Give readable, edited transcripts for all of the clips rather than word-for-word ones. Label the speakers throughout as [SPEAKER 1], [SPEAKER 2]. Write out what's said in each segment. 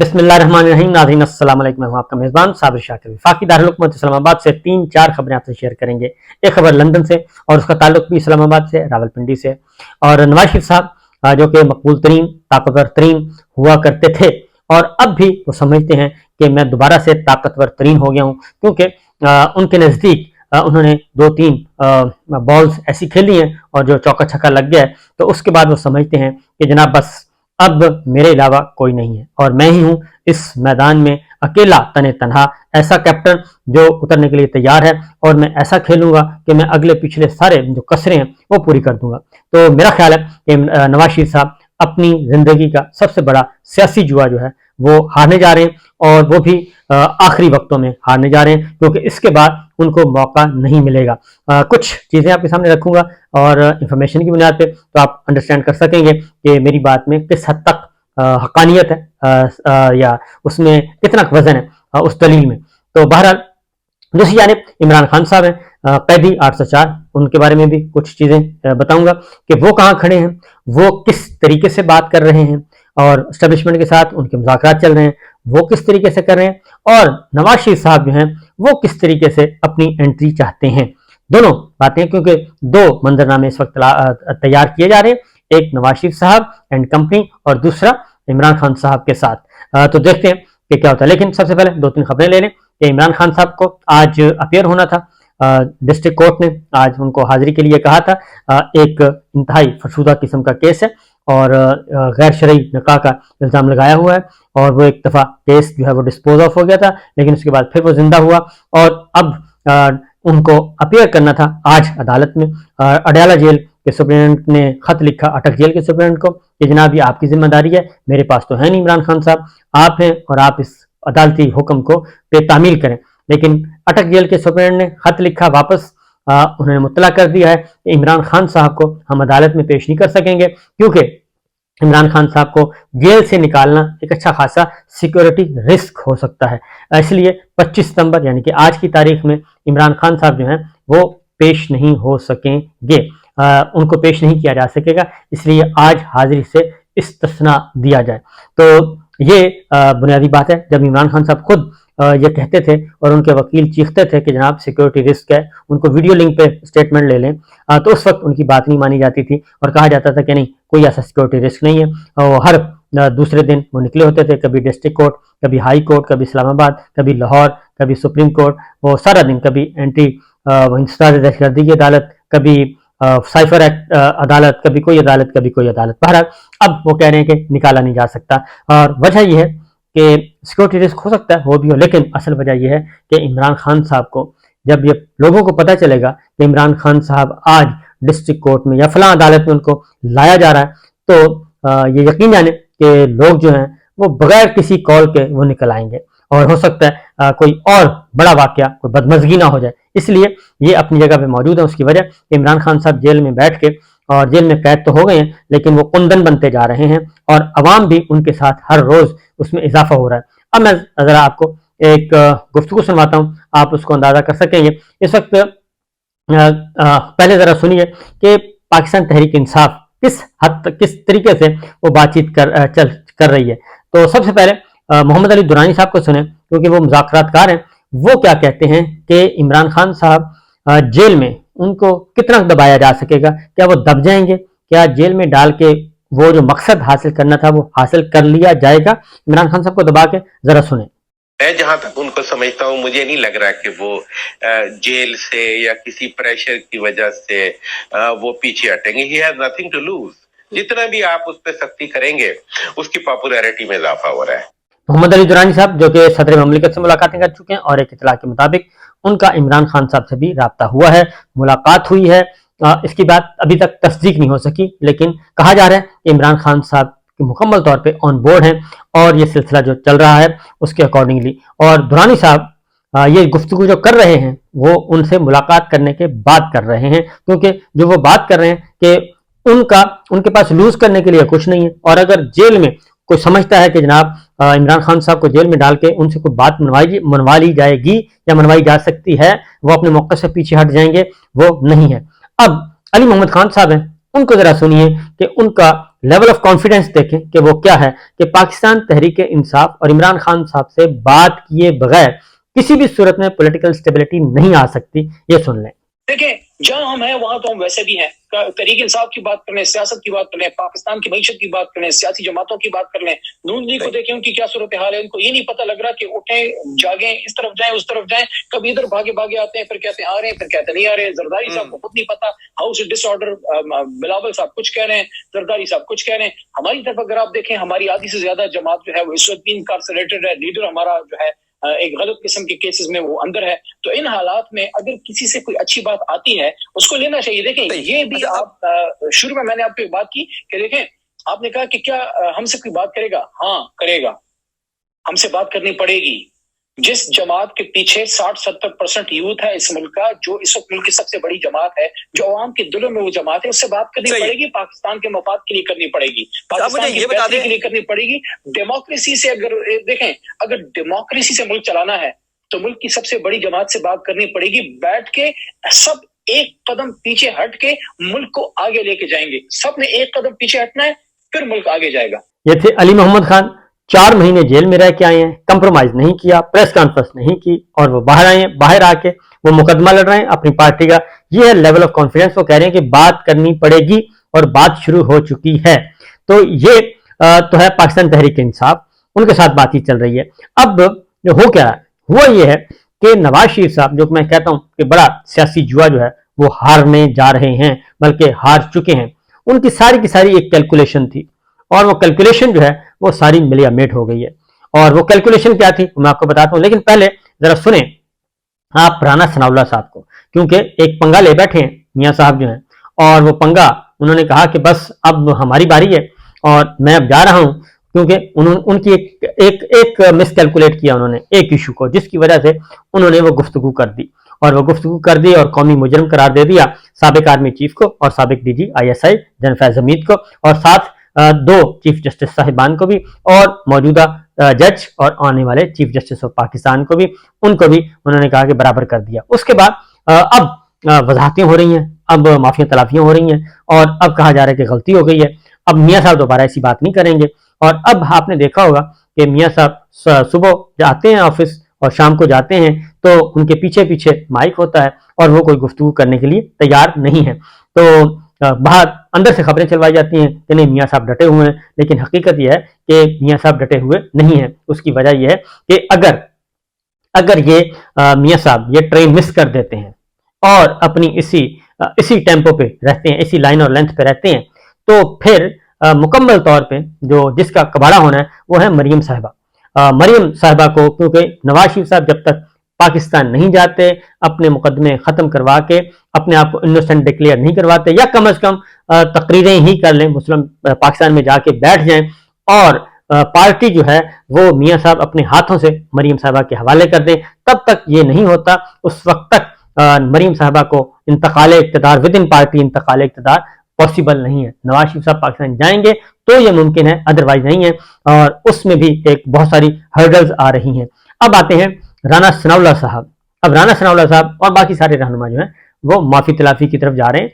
[SPEAKER 1] بسم اللہ الرحمن الرحیم. ناظرین السلام علیکم. میں ہوں آپ کا میزبان صابر شاکر. وفاقی دارالحکومت اسلام آباد سے 3-4 خبریں آپ سے شیئر کریں گے. ایک خبر لندن سے اور اس کا تعلق بھی اسلام آباد سے، راولپنڈی سے. اور نواز شریف صاحب جو کہ مقبول ترین، طاقتور ترین ہوا کرتے تھے اور اب بھی وہ سمجھتے ہیں کہ میں دوبارہ سے طاقتور ترین ہو گیا ہوں، کیونکہ ان کے نزدیک انہوں نے 2-3 بالز ایسی کھیلی ہیں اور جو چوکا چھکا لگ گیا ہے، تو اس کے بعد وہ سمجھتے ہیں کہ جناب بس اب میرے علاوہ کوئی نہیں ہے اور میں ہی ہوں اس میدان میں اکیلا تنہا ایسا کیپٹن جو اترنے کے لیے تیار ہے، اور میں ایسا کھیلوں گا کہ میں اگلے پچھلے سارے جو کسریں ہیں وہ پوری کر دوں گا. تو میرا خیال ہے کہ نواز شریف صاحب اپنی زندگی کا سب سے بڑا سیاسی جوا جو ہے وہ ہارنے جا رہے ہیں، اور وہ بھی آخری وقتوں میں ہارنے جا رہے ہیں، کیونکہ اس کے بعد ان کو موقع نہیں ملے گا. کچھ چیزیں آپ کے سامنے رکھوں گا اور انفارمیشن کی بنیاد پہ تو آپ انڈرسٹینڈ کر سکیں گے کہ میری بات میں کس حد تک حقانیت ہے یا اس میں کتنا وزن ہے اس دلیل میں. تو بہرحال دوسری جانب عمران خان صاحب ہیں قیدی 804، ان کے بارے میں بھی کچھ چیزیں بتاؤں گا کہ وہ کہاں کھڑے ہیں، وہ کس طریقے سے بات کر رہے ہیں، اور اسٹیبلشمنٹ کے ساتھ ان کے مذاکرات چل رہے ہیں وہ کس طریقے سے کر رہے ہیں، اور نواز شریف صاحب جو ہیں وہ کس طریقے سے اپنی انٹری چاہتے ہیں. دونوں باتیں، کیونکہ 2 منظرنامے اس وقت تیار کیے جا رہے ہیں، ایک نواز شریف صاحب اینڈ کمپنی اور دوسرا عمران خان صاحب کے ساتھ. تو دیکھتے ہیں کہ کیا ہوتا ہے. لیکن سب سے پہلے 2-3 خبریں لے لیں کہ عمران خان صاحب کو آج اپیئر ہونا تھا. ڈسٹرکٹ کورٹ نے آج ان کو حاضری کے لیے کہا تھا. ایک انتہائی فرسودہ قسم کا کیس ہے اور غیر شرعی نکاح کا الزام لگایا ہوا ہے، اور وہ ایک دفعہ کیس جو ہے وہ ڈسپوز آف ہو گیا تھا، لیکن اس کے بعد پھر وہ زندہ ہوا اور اب ان کو اپیئر کرنا تھا آج عدالت میں. اڈیالہ جیل کے سپرنٹینڈنٹ نے خط لکھا اٹک جیل کے سپرنٹینڈنٹ کو کہ جناب یہ آپ کی ذمہ داری ہے، میرے پاس تو ہے نہیں عمران خان صاحب، آپ ہیں اور آپ اس عدالتی حکم کو پہ تعمیل کریں. لیکن اٹک جیل کے سپرنٹینڈنٹ نے خط لکھا واپس، انہوں نے مطلع کر دیا ہے کہ عمران خان صاحب کو ہم عدالت میں پیش نہیں کر سکیں گے، کیونکہ عمران خان صاحب کو جیل سے نکالنا ایک اچھا خاصا سیکیورٹی رسک ہو سکتا ہے. اس لیے 25 ستمبر یعنی کہ آج کی تاریخ میں عمران خان صاحب جو ہیں وہ پیش نہیں ہو سکیں گے، ان کو پیش نہیں کیا جا سکے گا، اس لیے آج حاضری سے استثناء دیا جائے. تو یہ بنیادی بات ہے. جب عمران خان صاحب خود یہ کہتے تھے اور ان کے وکیل چیختے تھے کہ جناب سیکیورٹی رسک ہے، ان کو ویڈیو لنک پہ اسٹیٹمنٹ لے لیں، تو اس وقت ان کی بات نہیں مانی جاتی تھی اور کہا جاتا تھا کہ نہیں کوئی ایسا سیکیورٹی رسک نہیں ہے. اور ہر دوسرے دن وہ نکلے ہوتے تھے، کبھی ڈسٹرکٹ کورٹ، کبھی ہائی کورٹ، کبھی اسلام آباد، کبھی لاہور، کبھی سپریم کورٹ، وہ سارا دن کبھی اینٹی انسداد دہشت گردی کی عدالت، کبھی سائفر ایکٹ عدالت، کبھی کوئی عدالت، کبھی کوئی عدالت. بہرحال اب وہ کہہ رہے ہیں کہ نکالا نہیں جا سکتا، اور وجہ یہ ہے کہ سیکورٹی رسک ہو سکتا ہے وہ بھی ہو، لیکن اصل وجہ یہ ہے کہ عمران خان صاحب کو جب یہ لوگوں کو پتہ چلے گا کہ عمران خان صاحب آج ڈسٹرکٹ کورٹ میں یا فلاں عدالت میں ان کو لایا جا رہا ہے، تو یہ یقین جانے کہ لوگ جو ہیں وہ بغیر کسی کال کے وہ نکل آئیں گے، اور ہو سکتا ہے کوئی اور بڑا واقعہ، کوئی بدمزگی نہ ہو جائے. اس لیے یہ اپنی جگہ پہ موجود ہے. اس کی وجہ کہ عمران خان صاحب جیل میں بیٹھ کے، اور جیل میں قید تو ہو گئے ہیں لیکن وہ کندن بنتے جا رہے ہیں، اور عوام بھی ان کے ساتھ ہر روز اس میں اضافہ ہو رہا ہے. اب میں ذرا آپ کو ایک گفتگو سنواتا ہوں، آپ اس کو اندازہ کر سکیں گے. اس وقت پہلے ذرا سنیے کہ پاکستان تحریک انصاف کس حد تک، کس طریقے سے وہ بات چیت کر رہی ہے. تو سب سے پہلے محمد علی درانی صاحب کو سنیں، کیونکہ وہ مذاکرات کار ہیں. وہ کیا کہتے ہیں کہ عمران خان صاحب جیل میں ان کو کتنا دبایا جا سکے گا، کیا وہ دب جائیں گے، کیا جیل میں ڈال کے وہ جو مقصد حاصل کرنا تھا وہ حاصل کر لیا جائے گا عمران خان صاحب کو دبا کے. ذرا سنیں.
[SPEAKER 2] میں جہاں تک ان کو سمجھتا ہوں، مجھے نہیں لگ رہا کہ وہ جیل سے یا کسی پریشر کی وجہ سے وہ پیچھے ہٹیں گے. He has nothing to lose. جتنا بھی آپ اس پہ سختی کریں گے اس کی پاپولیرٹی میں اضافہ ہو رہا ہے.
[SPEAKER 1] محمد علی درانی صاحب جو کہ صدر مملکت سے ملاقاتیں کر چکے ہیں، اور ایک اطلاع کے مطابق ان کا عمران خان صاحب سے بھی رابطہ ہوا ہے، ملاقات ہوئی ہے. اس کی بات ابھی تک تصدیق نہیں ہو سکی، لیکن کہا جا رہا ہے کہ عمران خان صاحب مکمل طور پہ آن بورڈ ہیں اور یہ سلسلہ جو چل رہا ہے اس کے اکارڈنگلی. اور درانی صاحب یہ گفتگو جو کر رہے ہیں وہ ان سے ملاقات کرنے کے بعد کر رہے ہیں، کیونکہ جو وہ بات کر رہے ہیں کہ ان کے پاس لوز کرنے کے لیے کچھ نہیں ہے، اور اگر جیل میں کوئی سمجھتا ہے کہ جناب عمران خان صاحب کو جیل میں ڈال کے ان سے کوئی بات منوا لی جائے گی یا منوائی جا سکتی ہے، وہ اپنے موقع سے پیچھے ہٹ جائیں گے، وہ نہیں ہے. اب علی محمد خان صاحب ہیں، ان کو ذرا سنیے کہ ان کا लेवल ऑफ कॉन्फिडेंस देखें कि वो क्या है, कि पाकिस्तान तहरीक इंसाफ और इमरान खान साहब से बात किए बगैर किसी भी सूरत में पॉलिटिकल स्टेबिलिटी नहीं आ सकती। ये सुन लें।
[SPEAKER 3] देखें, जहां हम हैं वहां तो हम वैसे भी हैं। तहरीक इंसाफ की बात कर लें, सियासत की बात कर लें, पाकिस्तान की मईशत की बात कर लें, सियासी जमातों की बात कर लें, नून लीग को देखें उनकी क्या सूरत हाल है। उनको ये नहीं पता लग रहा कि उठें जागें, इस तरफ जाएं उस तरफ जाएं, कभी इधर भागे भागे आते हैं, फिर कहते हैं आ रहे हैं, फिर कहते नहीं आ रहे। जरदारी साहब को खुद नहीं पता, हाउस डिसऑर्डर, बिलावल साहब कुछ कह रहे हैं, जरदारी साहब कुछ कह रहे हैं। हमारी तरफ अगर आप देखें, हमारी आधी से ज्यादा जमात जो है वो इस वक्त इनकार्सरेटेड है। लीडर हमारा जो है एक गलत किस्म के केसेस में वो अंदर है। तो इन हालात में अगर किसी से कोई अच्छी बात आती है उसको लेना चाहिए। देखें, ये भी आप शुरू में मैंने आपको एक बात की कि देखें, आपने कहा कि क्या हमसे कोई बात करेगा? हाँ करेगा, हमसे बात करनी पड़ेगी। जिस जमात के पीछे 60-70% यूथ है इस मुल्क का, जो इस वक्त मुल्क की सबसे बड़ी जमात है, जो अवाम के दिलों में वो जमात है, उससे बात करनी पड़ेगी। पाकिस्तान के मफाद के लिए करनी पड़ेगी, पाकिस्तान के बेहतरी के लिए करनी पड़ेगी। डेमोक्रेसी से अगर देखें, अगर डेमोक्रेसी से मुल्क चलाना है तो मुल्क की सबसे बड़ी जमात से बात करनी पड़ेगी। बैठ के सब एक कदम पीछे हट के मुल्क को आगे लेके जाएंगे। सब ने एक कदम पीछे हटना है, फिर मुल्क आगे जाएगा।
[SPEAKER 1] ये थे अली मोहम्मद खान, 4 महीने जेल में रह के आए हैं, कंप्रोमाइज नहीं किया, प्रेस कॉन्फ्रेंस नहीं की, और वो बाहर आए हैं, बाहर आके वो मुकदमा लड़ रहे हैं अपनी पार्टी का। ये है लेवल ऑफ कॉन्फिडेंस। वो कह रहे हैं कि बात करनी पड़ेगी और बात शुरू हो चुकी है। तो ये तो है पाकिस्तान तहरीक इंसाफ, उनके साथ बातचीत चल रही है। अब जो हो क्या हुआ ये है कि नवाज शरीफ साहब, जो मैं कहता हूं कि बड़ा सियासी जुआ जो है वो हारने जा रहे हैं, बल्कि हार चुके हैं। उनकी सारी की सारी एक कैलकुलेशन थी, और वो कैलकुलेशन जो है वो सारी मिलियामेट हो गई है। और वो कैलकुलेशन क्या थी मैं आपको बताता हूं, लेकिन पहले जरा सुने आप राना सनाउल्लाह साहब को, क्योंकि एक पंगा ले बैठे हैं मियां साहब जो हैं, और वो पंगा उन्होंने कहा कि बस अब हमारी बारी है और मैं अब जा रहा हूं, क्योंकि उनकी एक मिसकैलकुलेट किया उन्होंने एक इशू को, जिसकी वजह से उन्होंने वो गुफ्तगू कर दी, और वो गुफ्तगू कर दी और कौमी मुजरिम करार दे दिया साबिक आर्मी चीफ को और साबिक DG ISI general Faiz Hamid को, और साथ 2 चीफ जस्टिस साहिबान को भी, और मौजूदा जज और आने वाले चीफ जस्टिस ऑफ पाकिस्तान को भी, उनको भी उन्होंने कहा कि बराबर कर दिया। उसके बाद अब वजाहतें हो रही हैं, अब माफिया तलाफियां हो रही हैं, और अब कहा जा रहा है कि गलती हो गई है, अब मियाँ साहब दोबारा ऐसी बात नहीं करेंगे। और अब आपने देखा होगा कि मियाँ साहब सुबह जाते हैं ऑफिस और शाम को जाते हैं, तो उनके पीछे पीछे माइक होता है और वो कोई गुफ्तगू करने के लिए तैयार नहीं है। तो बाहर अंदर से खबरें चलवाई जाती हैं कि नहीं मियाँ साहब डटे हुए हैं, लेकिन हकीकत यह है कि मियाँ साहब डटे हुए नहीं हैं। उसकी वजह यह है कि अगर ये मियाँ साहब ये ट्रेन मिस कर देते हैं और अपनी इसी टेम्पो पे रहते हैं, इसी लाइन और लेंथ पे रहते हैं, तो फिर मुकम्मल तौर पे जो जिसका कबाड़ा होना है वो है मरियम साहिबा। मरियम साहिबा को, क्योंकि नवाज शरीफ साहब जब तक पाकिस्तान नहीं जाते, अपने मुकदमे खत्म करवा के अपने आप को इनोसेंट डिक्लेयर नहीं करवाते, या कम अज कम तकरीरें ही कर लें, मुस्लिम पाकिस्तान में जाके बैठ जाएं, और पार्टी जो है वो मियाँ साहब अपने हाथों से मरियम साहिबा के हवाले कर दें, तब तक ये नहीं होता। उस वक्त तक मरियम साहिबा को इंतकाल इक़्तिदार, विद इन पार्टी इंतकाल इक़्तिदार पॉसिबल नहीं है। नवाज शरीफ साहब पाकिस्तान जाएंगे तो ये मुमकिन है, अदरवाइज नहीं है, और उसमें भी एक बहुत सारी हर्डल्स आ रही हैं। अब आते हैं राना सनाउल्लाह साहब। अब राना सनाउल्लाह साहब और बाकी सारे रहनुमा जो हैं वो माफी तलाफी की तरफ जा रहे हैं,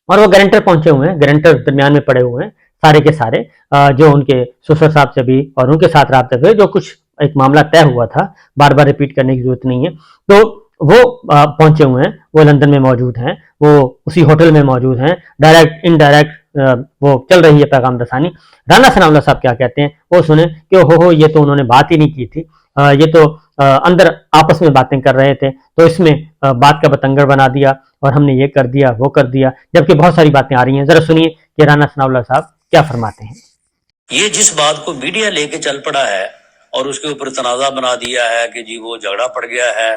[SPEAKER 1] और वो गारंटर पहुंचे हुए हैं, गारंटर दरमियान में पड़े हुए हैं सारे के सारे, जो उनके ससुर साहब से भी और उनके साथ राब्ते हुए, जो कुछ एक मामला तय हुआ था, बार बार रिपीट करने की जरूरत नहीं है। तो वो पहुंचे हुए हैं, वो लंदन में मौजूद हैं, वो उसी होटल में मौजूद हैं, डायरेक्ट इनडायरेक्ट वो चल रही है पैगाम रसानी। राना सनाउल्लाह साहब क्या कहते हैं वो सुने कि हो ये तो उन्होंने बात ही नहीं की थी, ये तो अंदर आपस में बातें कर रहे थे, तो इसमें बात का बतंगड़ बना दिया और हमने ये कर दिया वो कर दिया, जबकि बहुत सारी बातें आ रही हैं। जरा सुनिए कि राना सनाउल्लाह साहब क्या फरमाते हैं।
[SPEAKER 4] ये जिस बात को मीडिया लेके चल पड़ा है और उसके ऊपर तनाज़ा बना दिया है कि जी वो झगड़ा पड़ गया है,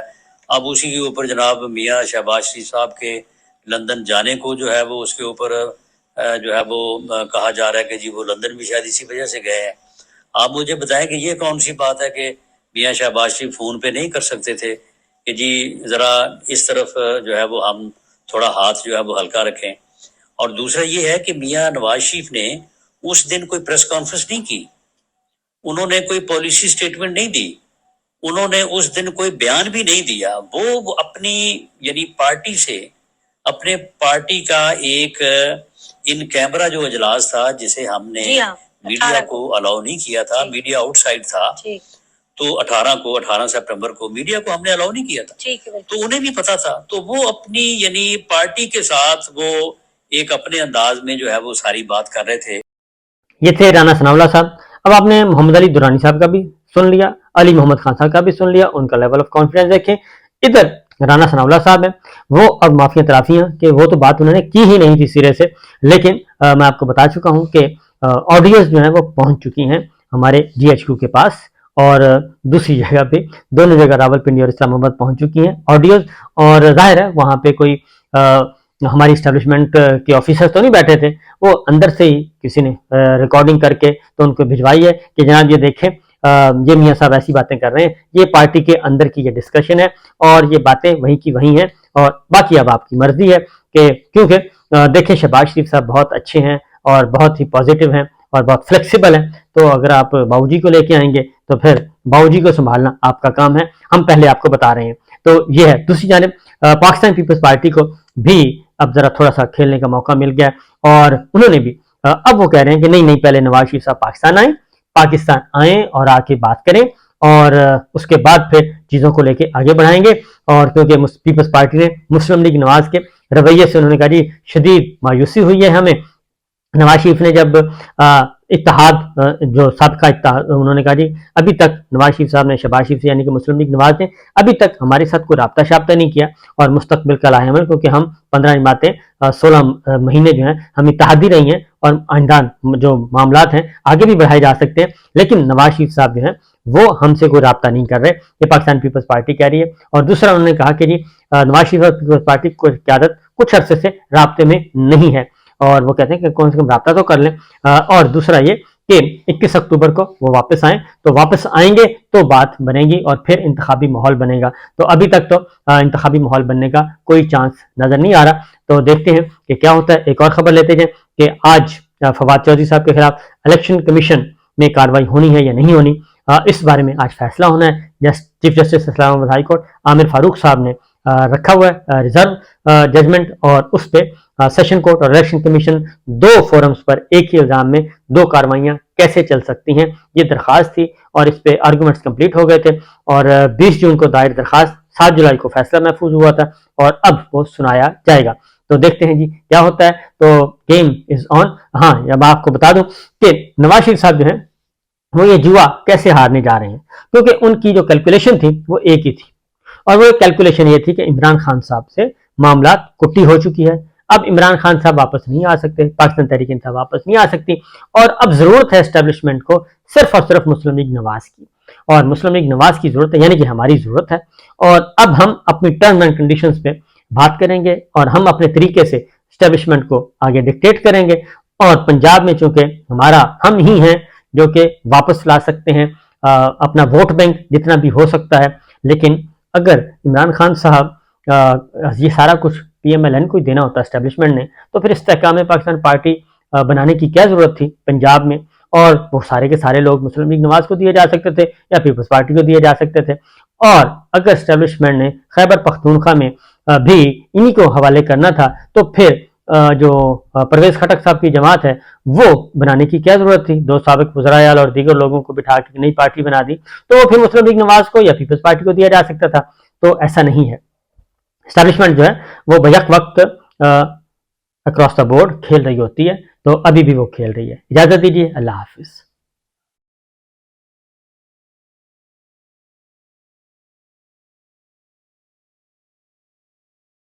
[SPEAKER 4] अब उसी के ऊपर जनाब मियाँ शहबाज शरीफ साहब के लंदन जाने को जो है वो उसके ऊपर जो है वो कहा जा रहा है कि जी वो लंदन भी शायद इसी वजह से गए हैं। आप मुझे बताएं कि ये कौन सी बात है कि मियाँ शहबाज शरीफ फ़ोन पे नहीं कर सकते थे कि जी ज़रा इस तरफ जो है वो हम थोड़ा हाथ जो है वो हल्का रखें। और दूसरा ये है कि मियाँ नवाज शरीफ ने उस दिन कोई प्रेस कॉन्फ्रेंस नहीं की, उन्होंने कोई पॉलिसी स्टेटमेंट नहीं दी, उन्होंने उस दिन कोई बयान भी नहीं दिया। वो अपनी यानी पार्टी से अपने पार्टी का एक इन कैमरा जो इजलास था जिसे हमने
[SPEAKER 5] जी हाँ,
[SPEAKER 4] मीडिया
[SPEAKER 5] 18
[SPEAKER 4] को अलाउ नहीं किया था,
[SPEAKER 5] ठीक।
[SPEAKER 4] मीडिया आउटसाइड था,
[SPEAKER 5] ठीक
[SPEAKER 4] तो 18 सितंबर को मीडिया को हमने अलाउ नहीं किया था,
[SPEAKER 5] ठीक है बिल्कुल।
[SPEAKER 4] तो उन्हें भी पता था, तो वो अपनी यानी पार्टी के साथ वो एक अपने अंदाज में जो है वो सारी बात कर रहे थे।
[SPEAKER 1] ये थे राना सनाउल्लाह साहब। अब आपने मोहम्मद अली दुरानी साहब का भी सुन लिया, अली मोहम्मद खान साहब का भी सुन लिया, उनका लेवल ऑफ कॉन्फिडेंस देखें। इधर राना सनाउल्लाह साहब है, वो अब माफिया तराफियां कि वो तो बात उन्होंने की ही नहीं थी सिरे से, लेकिन मैं आपको बता चुका हूं कि ऑडियोज जो है वो पहुंच चुकी हैं हमारे GHQ के पास, और दूसरी जगह पे, दोनों जगह रावलपिंडी और इस्लामाबाद पहुंच चुकी हैं ऑडियोज। और जाहिर है वहां पे कोई हमारी इस्टेब्लिशमेंट के ऑफिसर्स तो नहीं बैठे थे, वो अंदर से ही किसी ने रिकॉर्डिंग करके तो उनको भिजवाई है कि जनाब ये देखें, ये मियाँ साहब ऐसी बातें कर रहे हैं, ये पार्टी के अंदर की ये डिस्कशन है और ये बातें वहीं की वहीं हैं, और बाकी अब आपकी मर्जी है कि, क्योंकि देखें शहबाज शरीफ साहब बहुत अच्छे हैं और बहुत ही पॉजिटिव हैं और बहुत फ्लेक्सिबल हैं, तो अगर आप बाबूजी को लेके आएंगे तो फिर बाबूजी को संभालना आपका काम है, हम पहले आपको बता रहे हैं। तो ये है। दूसरी जानिब पाकिस्तान पीपल्स पार्टी को भी अब जरा थोड़ा सा खेलने का मौका मिल गया, और उन्होंने भी अब वो कह रहे हैं कि नहीं पहले नवाज शरीफ साहब पाकिस्तान आए और आके बात करें, और उसके बाद फिर चीज़ों को लेके आगे बढ़ाएंगे। और क्योंकि पीपल्स पार्टी ने मुस्लिम लीग नवाज के रवैये से उन्होंने कहा जी शदीद मायूसी हुई है हमें। नवाज शरीफ ने जब इत्तेहाद जो सबका इत्तेहाद, उन्होंने कहा जी अभी तक नवाज शरीफ साहब ने शहबाज शरीफ यानी कि मुस्लिम लीग नवाज ने अभी तक हमारे साथ कोई राब्ता शाब्ता नहीं किया, और मुस्तकबिल का लाहेमल, क्योंकि हम 15 जमातें 16 महीने जो हैं हम इत्तेहादी रही हैं, और आइंदा जो मामलात हैं आगे भी बढ़ाए जा सकते हैं, लेकिन नवाज शरीफ साहब जो हैं वो हमसे कोई राब्ता नहीं कर रहे, ये पाकिस्तान पीपल्स पार्टी कह रही है। और दूसरा उन्होंने कहा कि जी नवाज शरीफ और पीपल्स पार्टी की क़यादत कुछ अरसे से राब्ते में नहीं है, और वो कहते हैं कि कम से कम राब्ता तो कर लें। और दूसरा ये कि 21 अक्टूबर को वो वापस आएं, तो वापस आएंगे तो बात बनेगी और फिर इंतखाबी माहौल बनेगा। तो अभी तक तो इंतखाबी माहौल बनने का कोई चांस नजर नहीं आ रहा, तो देखते हैं कि क्या होता है। एक और खबर लेते हैं कि आज फवाद चौधरी साहब के खिलाफ इलेक्शन कमीशन में कार्रवाई होनी है या नहीं होनी, इस बारे में आज फैसला होना है। Chief justice Islamabad high court Aamir Farooq साहब ने रखा हुआ है रिजर्व जजमेंट, और उस पे सेशन कोर्ट और इलेक्शन कमीशन दो फोरम्स पर एक ही इल्जाम में दो कार्रवाइयां कैसे चल सकती हैं, ये दरखास्त थी, और इस पे आर्गूमेंट्स कंप्लीट हो गए थे, और 20 जून को दायर दरखास्त 7 जुलाई को फैसला महफूज हुआ था, और अब वो सुनाया जाएगा। तो देखते हैं जी क्या होता है। तो गेम इज ऑन। हाँ, अब आपको बता दूं कि नवाज शरीफ साहब जो है वो ये जुआ कैसे हारने जा रहे हैं, क्योंकि उनकी जो कैलकुलेशन थी वो एक ही थी, और वो कैलकुलेशन ये थी कि इमरान खान साहब से मामला कुट्टी हो चुकी है, अब इमरान खान साहब वापस नहीं आ सकते, पाकिस्तान तहरीक इंसाफ वापस नहीं आ सकती, और अब जरूरत है एस्टेब्लिशमेंट को सिर्फ और सिर्फ मुस्लिम लीग नवाज की, और मुस्लिम लीग नवाज की जरूरत है, यानी कि हमारी जरूरत है। और अब हम अपनी टर्म्स एंड कंडीशंस पे बात करेंगे, और हम अपने तरीके से एस्टेब्लिशमेंट को आगे डिक्टेट करेंगे, और पंजाब में चूंकि हमारा हम ही हैं जो कि वापस ला सकते हैं अपना वोट बैंक जितना भी हो सकता है, लेकिन अगर इमरान खान साहब ये सारा कुछ PMLN को ही देना होता एस्टेब्लिशमेंट ने, तो फिर इस्तेहकाम पाकिस्तान पार्टी बनाने की क्या जरूरत थी पंजाब में, और वो सारे के सारे लोग मुस्लिम लीग नवाज को दिए जा सकते थे या पीपल्स पार्टी को दिए जा सकते थे। और अगर एस्टेब्लिशमेंट ने खैबर पख्तूनख्वा में भी इन्हीं को हवाले करना था, तो फिर जो परवेज खटक साहब की जमात है वो बनाने की क्या जरूरत थी, दो साबिक वज़राए-ए-आला और दीगर लोगों को बिठा के नई पार्टी बना दी, तो वो फिर मुस्लिम लीग नवाज को या पीपल्स पार्टी को दिया जा सकता था। तो ऐसा नहीं है, एस्टैब्लिशमेंट जो है वो बैक वक्त अक्रॉस द बोर्ड खेल रही होती है, तो अभी भी वो खेल रही है। इजाजत दीजिए, अल्लाह हाफिज।